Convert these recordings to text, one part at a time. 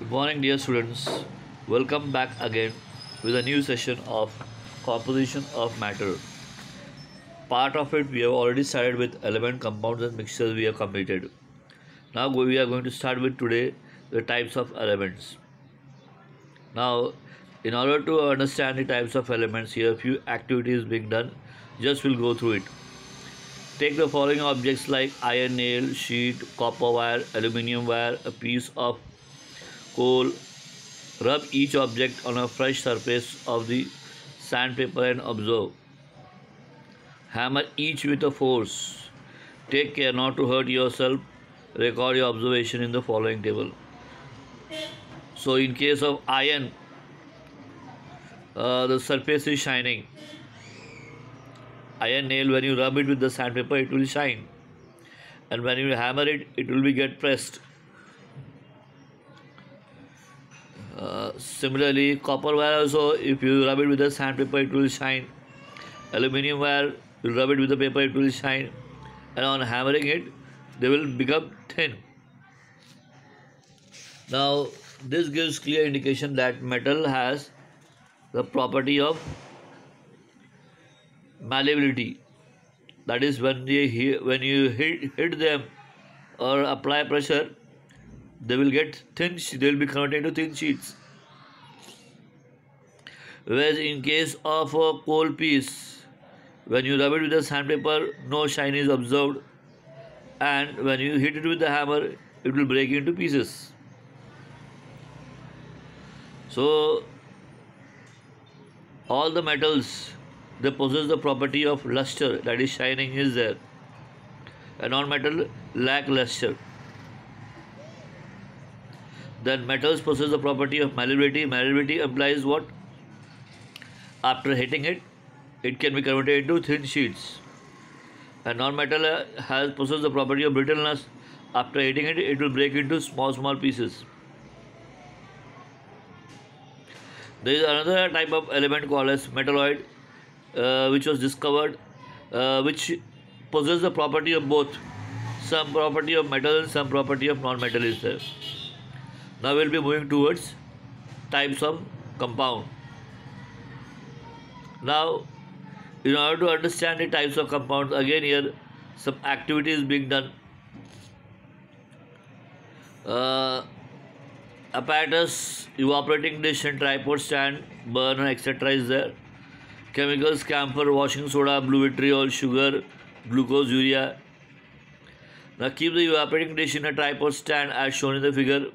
Good morning, dear students. Welcome back again with a new session of composition of matter. Part of it we have already started with element, compounds, and mixtures we have completed. Now we are going to start with today the types of elements. Now, in order to understand the types of elements, here a few activities being done. Just we'll go through it. Take the following objects like iron nail, sheet, copper wire, aluminium wire, a piece of coal. Rub each object on a fresh surface of the sandpaper and observe. Hammer each with a force. Take care not to hurt yourself. Record your observation in the following table. So, in case of iron, the surface is shining. Iron nail, when you rub it with the sandpaper, it will shine, and when you hammer it, it will be get pressed. Similarly, copper wire also, if you rub it with the sandpaper, it will shine. Aluminium wire, you rub it with the paper, it will shine, and on hammering it, they will become thin. Now, this gives clear indication that metal has the property of malleability. That is, when you hit them or apply pressure, they will get thin. They will be converted into thin sheets. Whereas in case of a coal piece, when you rub it with the sandpaper, no shine is observed, and when you hit it with the hammer, it will break into pieces. So, all the metals, they possess the property of luster, that is, shining is there, and non-metal lack luster. Then metals possess the property of malleability. Malleability implies what? After hitting it, it can be converted into thin sheets. And non-metal has possess the property of brittleness. After hitting it, it will break into small pieces. There is another type of element called as metalloid, which was discovered, which possesses the property of both. Some property of metal and some property of non-metal is there. Now we will be moving towards types of compound. Now, in order to understand the types of compounds, again here some activities being done. Apparatus, evaporating dish and tripod stand, burner, etc. is there. Chemicals, camphor, washing soda, blue vitriol, sugar, glucose, urea. Now keep the evaporating dish in a tripod stand as shown in the figure.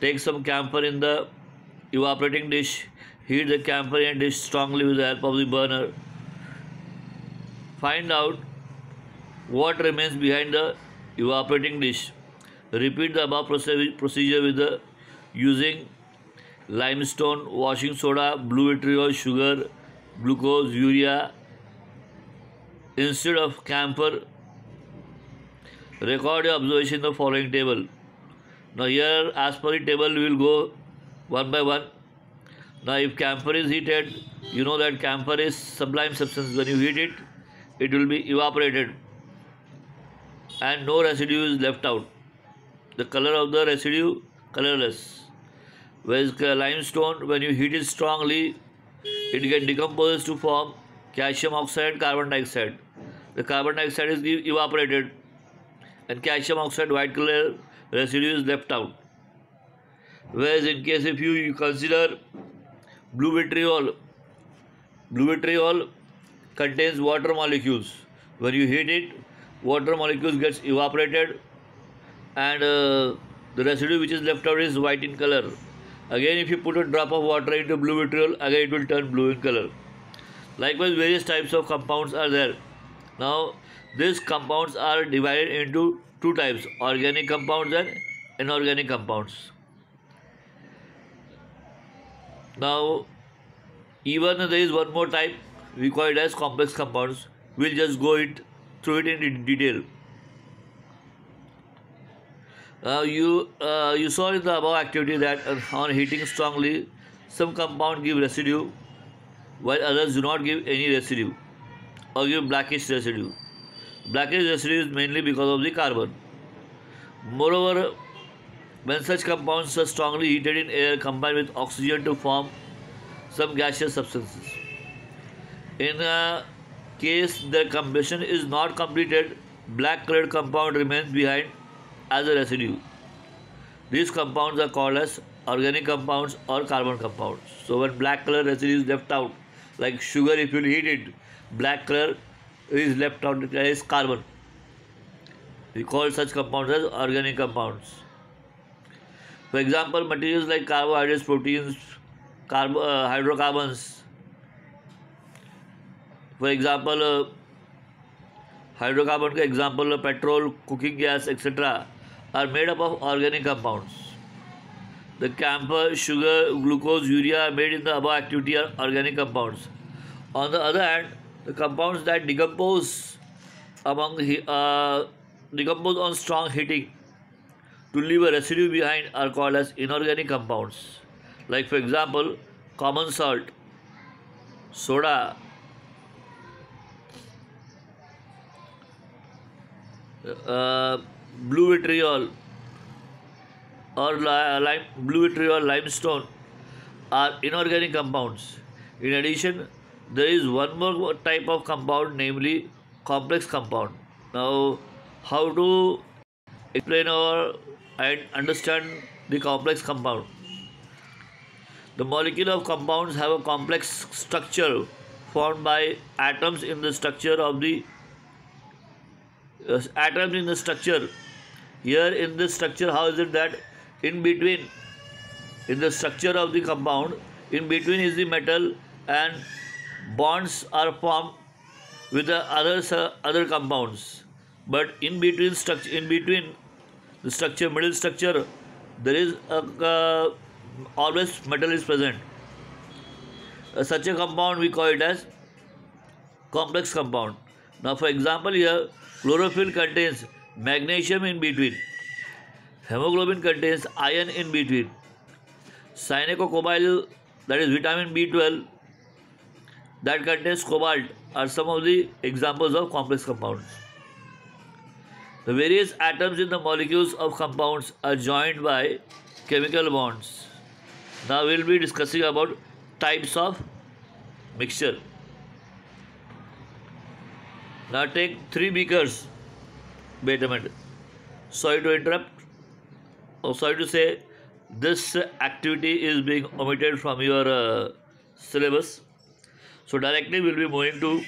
Take some camphor in the evaporating dish. Heat the camphor in a dish strongly with the help of the burner. Find out what remains behind the evaporating dish. Repeat the above procedure with the using limestone, washing soda, blue vitriol, sugar, glucose, urea instead of camphor. Record your observation in the following table. Now here, as per the table, we will go one by one. Now if camphor is heated, you know that camphor is sublime substance. When you heat it, it will be evaporated and no residue is left out. The color of the residue, colorless. Whereas limestone, when you heat it strongly, it gets decomposed to form calcium oxide, carbon dioxide. The carbon dioxide is evaporated and calcium oxide, white color residue is left out. Whereas in case if you consider blue vitriol contains water molecules. When you heat it, water molecules gets evaporated and the residue which is left out is white in color. Again, if you put a drop of water into blue vitriol, again it will turn blue in color. Likewise, various types of compounds are there. Now, these compounds are divided into two types: organic compounds and inorganic compounds. Now, even there is one more type, we call it as complex compounds. We'll just go through it in detail. You saw in the above activity that on heating strongly, some compound give residue, while others do not give any residue or give blackish residue. Blackish residue is mainly because of the carbon. Moreover, when such compounds are strongly heated in air combined with oxygen to form some gaseous substances. In a case the combustion is not completed, black colored compound remains behind as a residue. These compounds are called as organic compounds or carbon compounds. So when black color residue is left out, like sugar, if you heat it, black color is left out as carbon. We call such compounds as organic compounds. For example, materials like carbohydrates, proteins, hydrocarbons. For example, hydrocarbon का example petrol, cooking gas, etc. are made up of organic compounds. The camphor, sugar, glucose, urea made in the above activity are organic compounds. On the other hand, the compounds that decompose decompose on strong heating to leave a residue behind are called as inorganic compounds. Like for example, common salt, soda, blue vitriol or blue vitriol limestone are inorganic compounds. In addition, there is one more type of compound, namely complex compound. Now, how to explain and understand the complex compound? The molecule of compounds have a complex structure formed by atoms in the structure of the atoms in the structure. Here in this structure, how is it that in between, in the structure of the compound, in between is the metal and bonds are formed with the other compounds. But in between the structure, middle structure, there is always metal is present. Such a compound we call it as complex compound. Now, for example, here chlorophyll contains magnesium in between. Hemoglobin contains iron in between. Cyanocobalamin, that is vitamin B12, that contains cobalt, are some of the examples of complex compounds. The various atoms in the molecules of compounds are joined by chemical bonds. Now we will be discussing about types of mixture. Now take 3 beakers. Wait a minute. Sorry to interrupt. Sorry to say, this activity is being omitted from your syllabus. So directly we will be moving to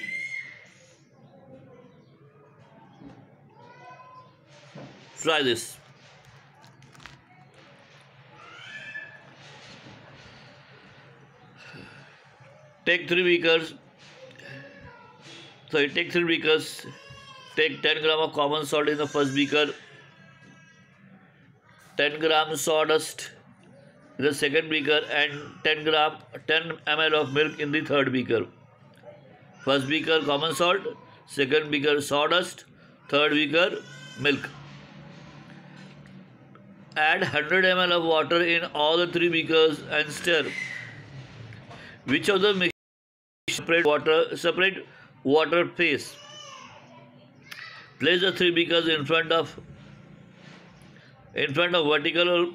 try this. Take 3 beakers. So you take 3 beakers. Take 10 gram of common salt in the first beaker, 10 gram sawdust in the second beaker, and 10 ml of milk in the third beaker. First beaker common salt, second beaker sawdust, third beaker milk. Add 100 ml of water in all the 3 beakers and stir. Which of the mixture separate water phase? Place the 3 beakers in front of vertical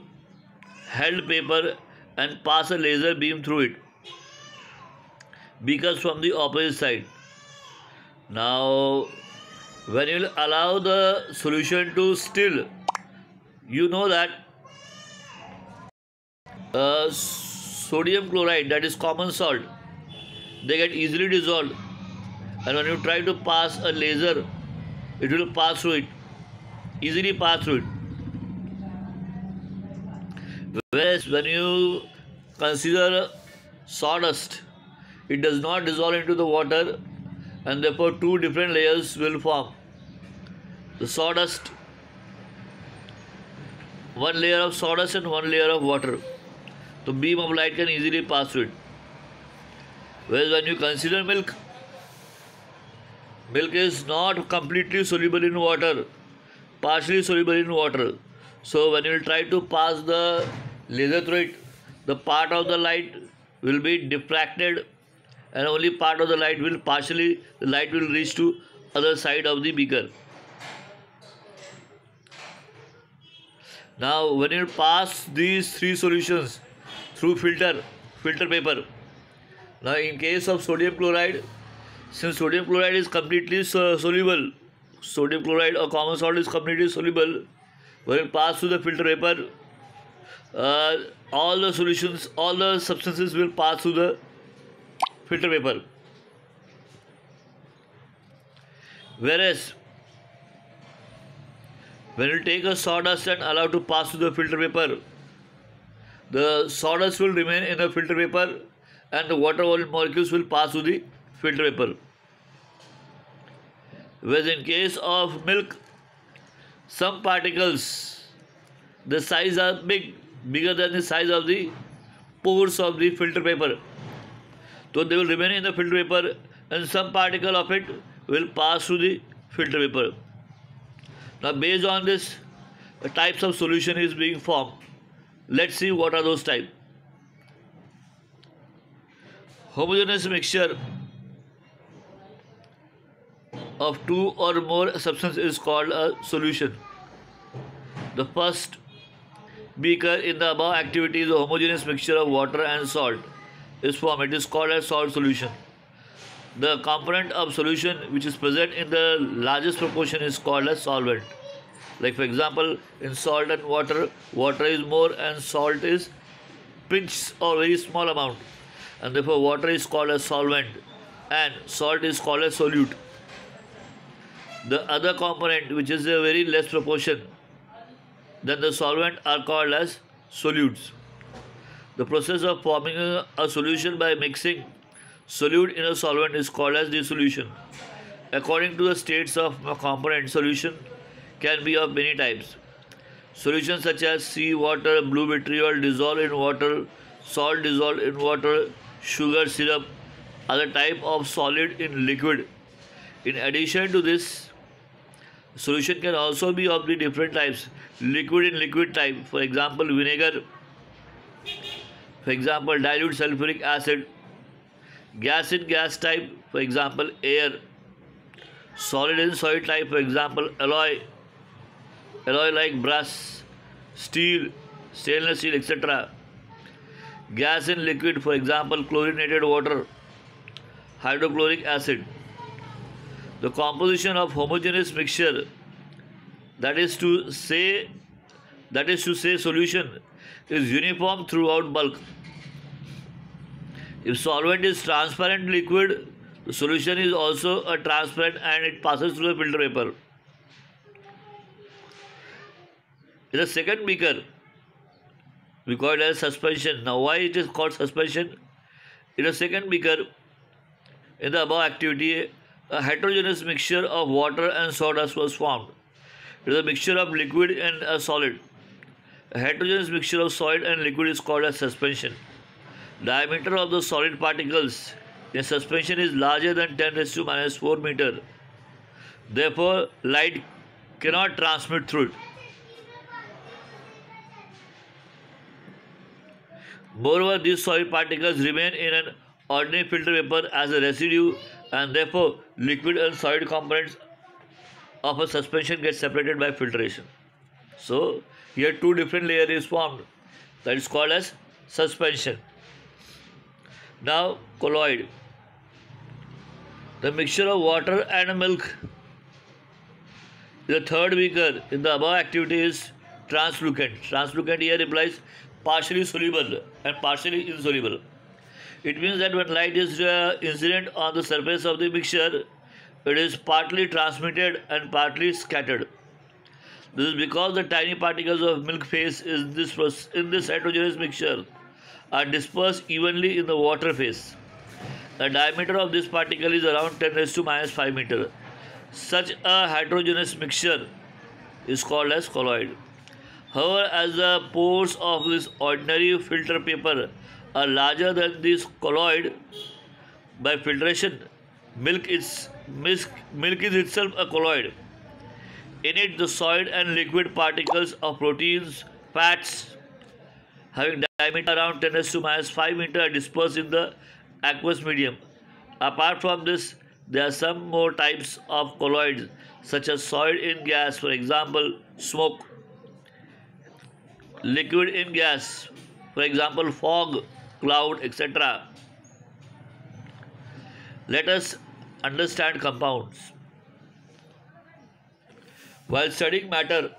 held paper and pass a laser beam through it. Beakers from the opposite side. Now, when you allow the solution to still, you know that sodium chloride, that is common salt, they get easily dissolved, and when you try to pass a laser, it will pass through it, easily pass through it. Whereas when you consider sawdust, it does not dissolve into the water, and therefore 2 different layers will form. The sawdust, 1 layer of sawdust and 1 layer of water. The beam of light can easily pass through it. Whereas when you consider milk, milk is not completely soluble in water, partially soluble in water. So when you will try to pass the laser through it, the part of the light will be diffracted, and only part of the light will reach to other side of the beaker. Now, when you pass these three solutions through filter paper. Now, in case of sodium chloride, since sodium chloride is completely soluble, sodium chloride or common salt is completely soluble. When it passes through the filter paper, uh, all the solutions, all the substances will pass through the filter paper. Whereas, when you take a sawdust and allow to pass through the filter paper, the sawdust will remain in the filter paper and the water molecules will pass through the filter paper. Whereas in case of milk, some particles, the size are bigger than the size of the pores of the filter paper. So they will remain in the filter paper and some particle of it will pass through the filter paper. Now based on this, the types of solution is being formed. Let's see what are those types. Homogeneous mixture of two or more substances is called a solution. The first beaker in the above activity is a homogeneous mixture of water and salt is formed. It is called a salt solution. The component of solution which is present in the largest proportion is called a solvent. Like for example, in salt and water, water is more and salt is pinch or very small amount, and therefore water is called a solvent and salt is called a solute. The other component which is a very less proportion than the solvent are called as solutes. The process of forming a solution by mixing solute in a solvent is called as dissolution. According to the states of a component, solution can be of many types. Solutions such as sea water, blue vitriol dissolved in water, salt dissolved in water, sugar syrup are the type of solid in liquid. In addition to this, solution can also be of the different types. Liquid in liquid type, for example vinegar, for example dilute sulfuric acid. Gas in gas type, for example air. Solid in solid type, for example alloy like brass, steel, stainless steel, etc. Gas in liquid, for example chlorinated water, hydrochloric acid. The composition of homogeneous mixture, that is to say solution, is uniform throughout bulk. If solvent is transparent liquid, the solution is also a transparent and it passes through the filter paper. In the second beaker, we call it as suspension. Now why it is called suspension? In the second beaker, in the above activity, a heterogeneous mixture of water and sawdust was formed. It is a mixture of liquid and a solid. A heterogeneous mixture of solid and liquid is called as suspension. Diameter of the solid particles in suspension is larger than 10 raised to minus 4 meter. Therefore, light cannot transmit through it. Moreover, these solid particles remain in an ordinary filter paper as a residue, and therefore liquid and solid components of a suspension get separated by filtration. So here two different layers is formed, that is called as suspension. Now colloid. The mixture of water and milk. The third beaker in the above activity is translucent. Translucent here implies partially soluble and partially insoluble. It means that when light is incident on the surface of the mixture, it is partly transmitted and partly scattered. This is because the tiny particles of milk phase in this heterogeneous mixture are dispersed evenly in the water phase. The diameter of this particle is around 10 raised to minus 5 meter. Such a heterogeneous mixture is called as colloid. However, as the pores of this ordinary filter paper are larger than this colloid, by filtration, milk is itself a colloid. In it, the solid and liquid particles of proteins, fats, having diameter around 10 raised to minus 5 meter are dispersed in the aqueous medium. Apart from this, there are some more types of colloids, such as solid in gas, for example, smoke. liquid in gas, for example, fog, cloud, etc. Let us understand compounds. While studying matter,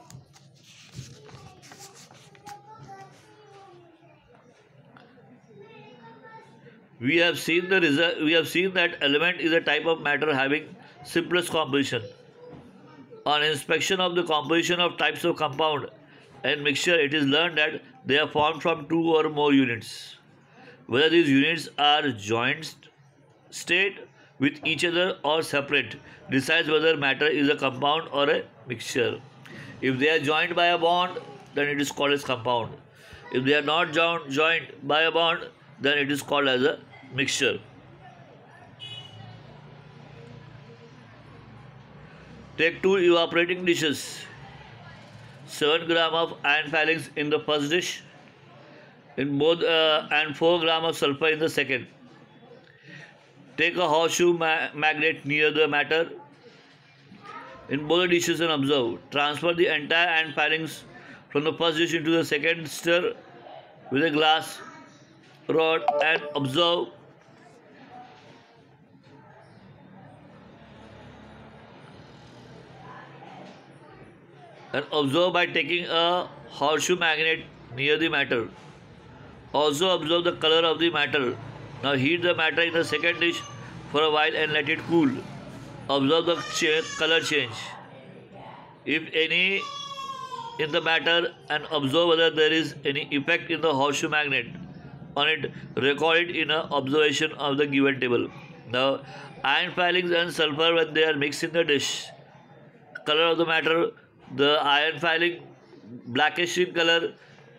we have seen that element is a type of matter having simplest composition. On inspection of the composition of types of compound and mixture, it is learned that they are formed from two or more units. Whether these units are joint state with each other or separate decides whether matter is a compound or a mixture. If they are joined by a bond, then it is called as compound. If they are not joined by a bond, then it is called as a mixture. Take two evaporating dishes. 7 gram of iron filings in the first dish, in both and 4 gram of sulfur in the second. Take a horseshoe magnet near the matter in both the dishes and observe. Transfer the entire iron filings from the first dish into the second. Stir with a glass rod and observe. And observe by taking a horseshoe magnet near the matter. Also observe the color of the matter. Now heat the matter in the second dish for a while and let it cool. Observe the color change, if any, in the matter, and observe whether there is any effect in the horseshoe magnet on it. Record it in an observation of the given table. Now, iron filings and sulfur, when they are mixed in the dish, color of the matter, the iron filing blackish in color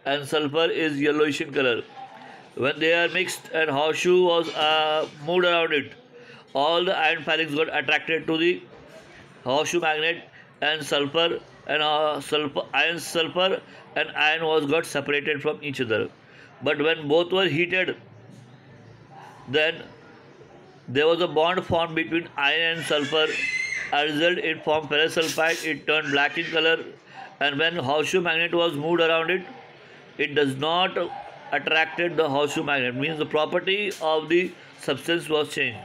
and sulfur is yellowish in color. When they are mixed and horseshoe was moved around it, all the iron filings got attracted to the horseshoe magnet, and sulfur and sulfur and iron was got separated from each other. But when both were heated, then there was a bond formed between iron and sulfur. As a result, it formed ferrous sulfide. It turned black in color, and when horseshoe magnet was moved around it, it does not attracted the horseshoe magnet. Means the property of the substance was changed.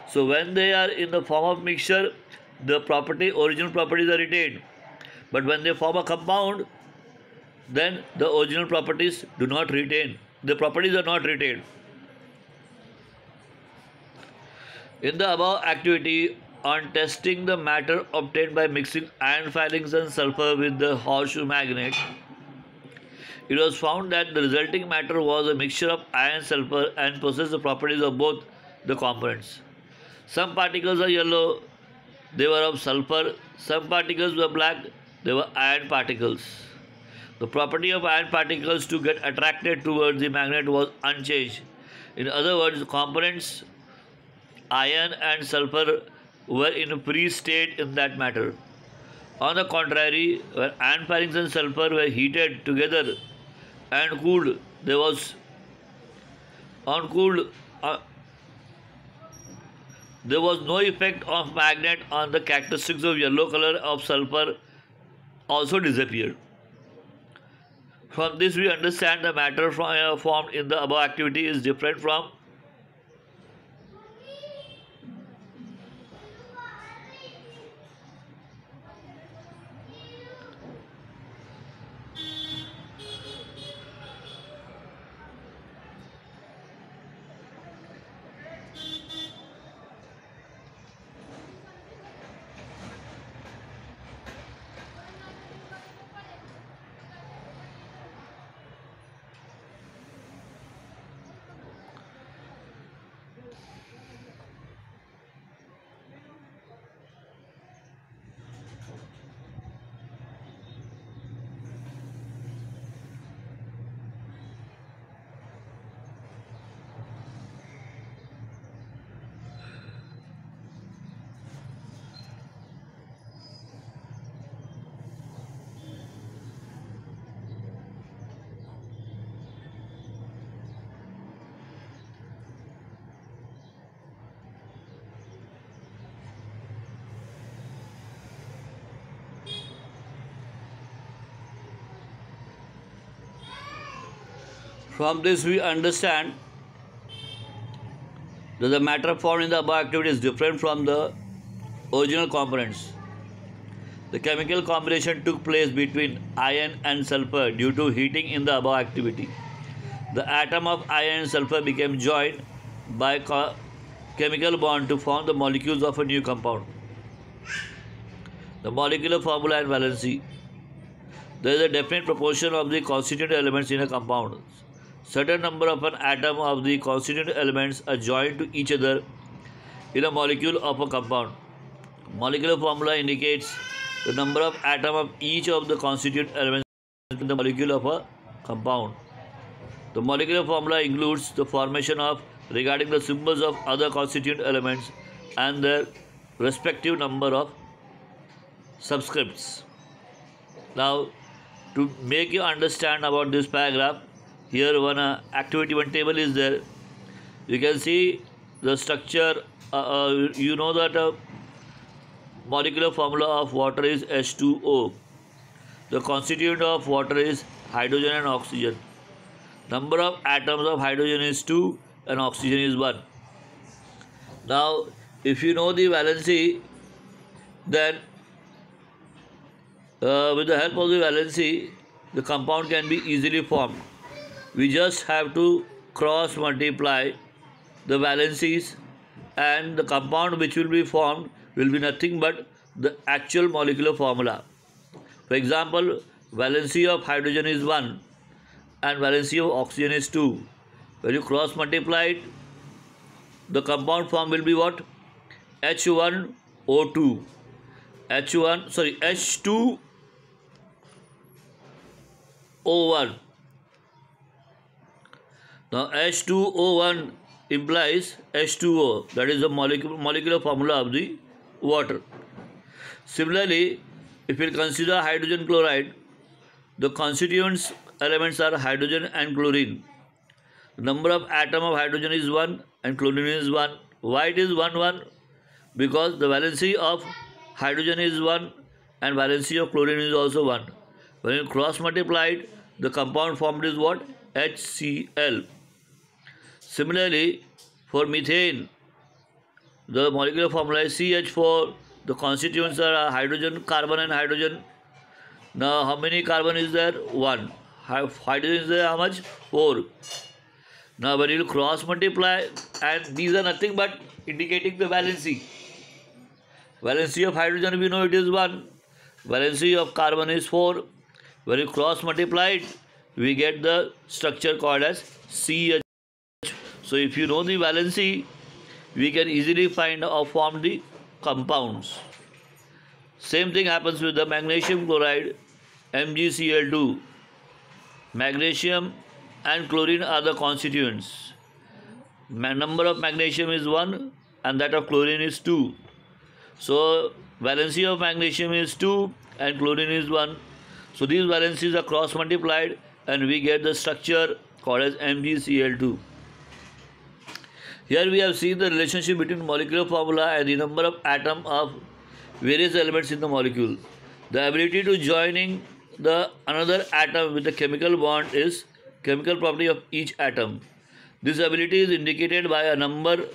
So when they are in the form of mixture, the original properties are retained. But when they form a compound, then the original properties do not retain. The properties are not retained. In the above activity, on testing the matter obtained by mixing iron filings and sulfur with the horseshoe magnet, it was found that the resulting matter was a mixture of iron and sulfur and possessed the properties of both the components. Some particles are yellow, they were of sulfur. Some particles were black, they were iron particles. The property of iron particles to get attracted towards the magnet was unchanged. In other words, the components iron and sulfur were in a free state in that matter. On the contrary, when iron filings and sulfur were heated together and cooled, there was no effect of magnet on the characteristics of yellow color of sulfur also disappeared. From this we understand the matter formed in the above activity is different from From this we understand that the matter formed in the above activity is different from the original components. The chemical combination took place between iron and sulfur due to heating in the above activity. The atom of iron and sulfur became joined by chemical bond to form the molecules of a new compound. The molecular formula and valency. There is a definite proportion of the constituent elements in a compound. Certain number of an atom of the constituent elements are joined to each other in a molecule of a compound. Molecular formula indicates the number of atoms of each of the constituent elements in the molecule of a compound. The molecular formula includes the formation of regarding the symbols of other constituent elements and their respective number of subscripts. Now, to make you understand about this paragraph, here one one table is there. You can see the structure. You know that molecular formula of water is H2O. The constituent of water is hydrogen and oxygen. Number of atoms of hydrogen is 2 and oxygen is 1. Now, if you know the valency, then with the help of the valency, the compound can be easily formed. We just have to cross multiply the valencies, and the compound which will be formed will be nothing but the actual molecular formula. For example, valency of hydrogen is 1 and valency of oxygen is 2. When you cross multiply it, the compound form will be what? H1O2. H2O1. Now H2O1 implies H2O, that is the molecular formula of the water. Similarly, if we consider hydrogen chloride, the constituents elements are hydrogen and chlorine. The number of atom of hydrogen is 1 and chlorine is 1. Why it is 1, 1? Because the valency of hydrogen is 1 and valency of chlorine is also 1. When you cross multiply it, the compound formed is what? HCl. Similarly, for methane, the molecular formula is CH4. The constituents are hydrogen, carbon and hydrogen. Now, how many carbon is there? 1. Hydrogen is there how much? 4. Now, when you cross multiply, and these are nothing but indicating the valency. Valency of hydrogen, we know it is 1. Valency of carbon is 4. When you cross multiply it, we get the structure called as CH. So, if you know the valency, we can easily find or form the compounds. Same thing happens with the magnesium chloride, MgCl2. Magnesium and chlorine are the constituents. Number of magnesium is 1 and that of chlorine is 2. So, valency of magnesium is 2 and chlorine is 1. So, these valencies are cross multiplied and we get the structure called as MgCl2. Here we have seen the relationship between molecular formula and the number of atoms of various elements in the molecule. The ability to joining the another atom with a chemical bond is chemical property of each atom. This ability is indicated by a number,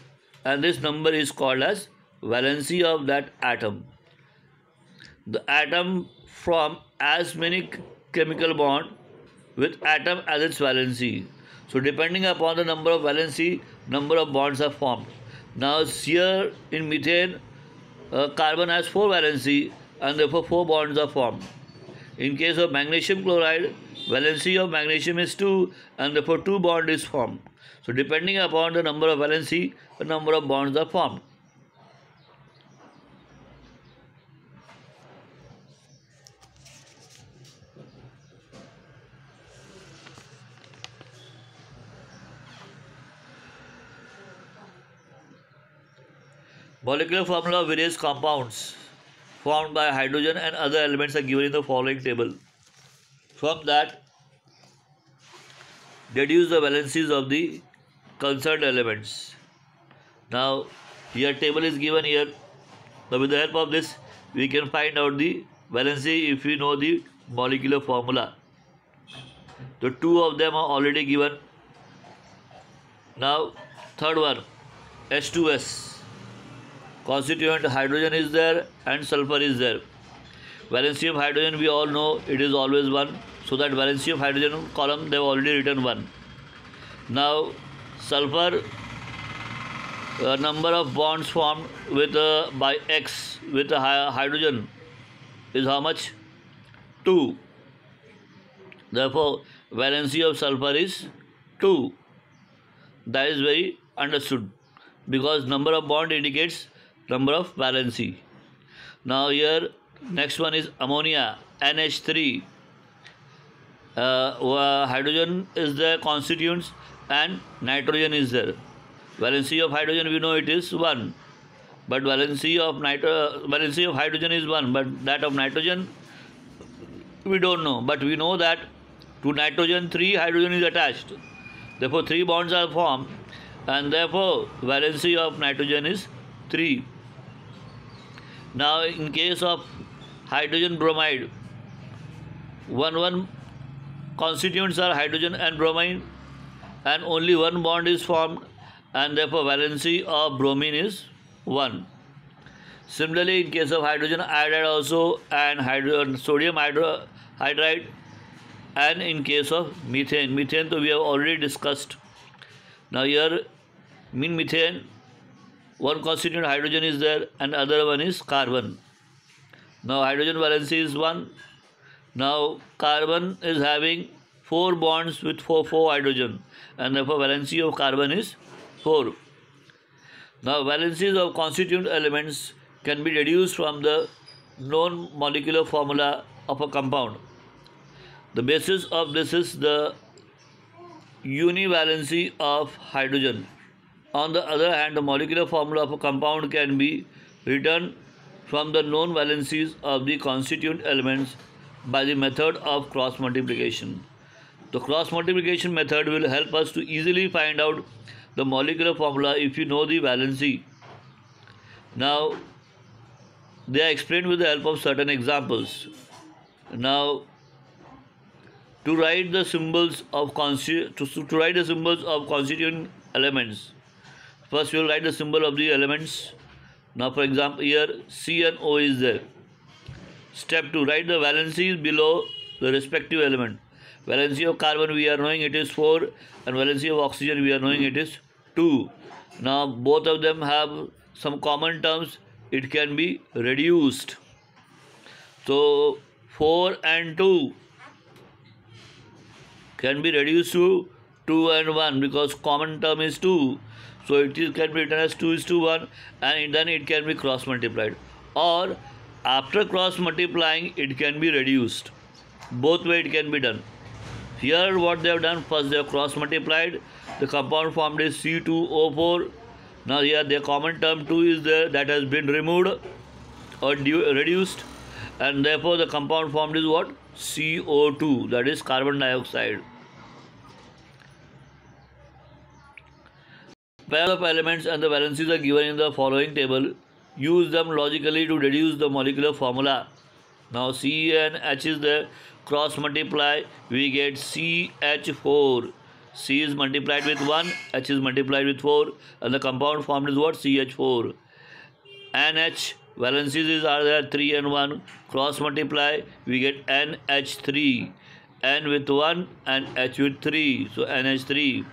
and this number is called as valency of that atom. The atom form as many chemical bond with atom as its valency. So depending upon the number of valency, number of bonds are formed. Now here in methane, carbon has 4 valency and therefore 4 bonds are formed. In case of magnesium chloride, valency of magnesium is 2 and therefore 2 bond is formed. So depending upon the number of valency, the number of bonds are formed. Molecular formula of various compounds formed by hydrogen and other elements are given in the following table. From that, deduce the valencies of the concerned elements. Now, here table is given here. So, with the help of this, we can find out the valency if we know the molecular formula. The 2 of them are already given. Now third one, H2S. Constituent hydrogen is there and sulfur is there. Valency of hydrogen we all know it is always 1. So that valency of hydrogen column they have already written 1. Now sulfur, number of bonds formed with by X with a hydrogen is how much? 2. Therefore valency of sulfur is 2. That is very understood because number of bond indicates number of valency. Now here next one is ammonia, NH3. Hydrogen is the constituents and nitrogen is there. Valency of hydrogen we know it is 1, but valency of hydrogen is 1, but that of nitrogen we don't know. But we know that to nitrogen 3 hydrogen is attached. Therefore 3 bonds are formed and therefore valency of nitrogen is 3. Now in case of hydrogen bromide, 1 constituents are hydrogen and bromine and only 1 bond is formed and therefore valency of bromine is 1. Similarly in case of hydrogen iodide also and sodium hydride, and in case of methane so we have already discussed. Now here in methane 1 constituent hydrogen is there and other one is carbon. Now hydrogen valency is 1. Now carbon is having 4 bonds with 4 hydrogen and therefore valency of carbon is 4. Now valencies of constituent elements can be deduced from the known molecular formula of a compound. The basis of this is the univalency of hydrogen. On the other hand, the molecular formula of a compound can be written from the known valencies of the constituent elements by the method of cross multiplication. The cross multiplication method will help us to easily find out the molecular formula if you know the valency. Now, they are explained with the help of certain examples. Now, to write the symbols of constituent elements, first we will write the symbol of the elements. Now for example here C and O is there. Step 2, write the valencies below the respective element. Valency of carbon we are knowing it is 4 and valency of oxygen we are knowing it is 2. Now both of them have some common terms, it can be reduced. So 4 and 2 can be reduced to 2 and 1 because common term is 2. So it can be written as 2:1 and then it can be cross multiplied. Or after cross multiplying it can be reduced. Both way it can be done. Here what they have done, first they have cross multiplied. The compound formed is C2O4. Now here the common term 2 is there, that has been removed or reduced, and therefore the compound formed is what? CO2, that is carbon dioxide. Pair of elements and the valencies are given in the following table. Use them logically to deduce the molecular formula. Now C and H is there. Cross multiply, we get CH4. C is multiplied with 1, H is multiplied with 4, and the compound formed is what? CH4. NH, valencies are there 3 and 1. Cross multiply, we get NH3. N with 1 and H with 3. So NH3.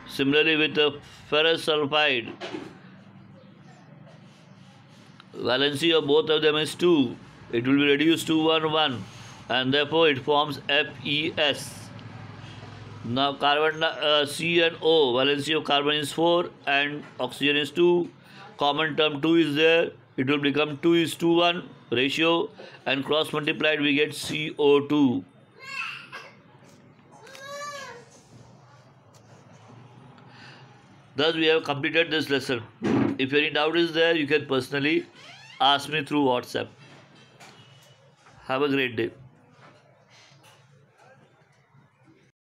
Similarly with the ferrous sulfide, valency of both of them is 2. It will be reduced to 1, 1 and therefore it forms FeS. Now carbon C and O, valency of carbon is 4 and oxygen is 2. Common term 2 is there. It will become 2:1 ratio and cross multiplied we get CO2. Thus we have completed this lesson. If any doubt is there, you can personally ask me through WhatsApp. Have a great day.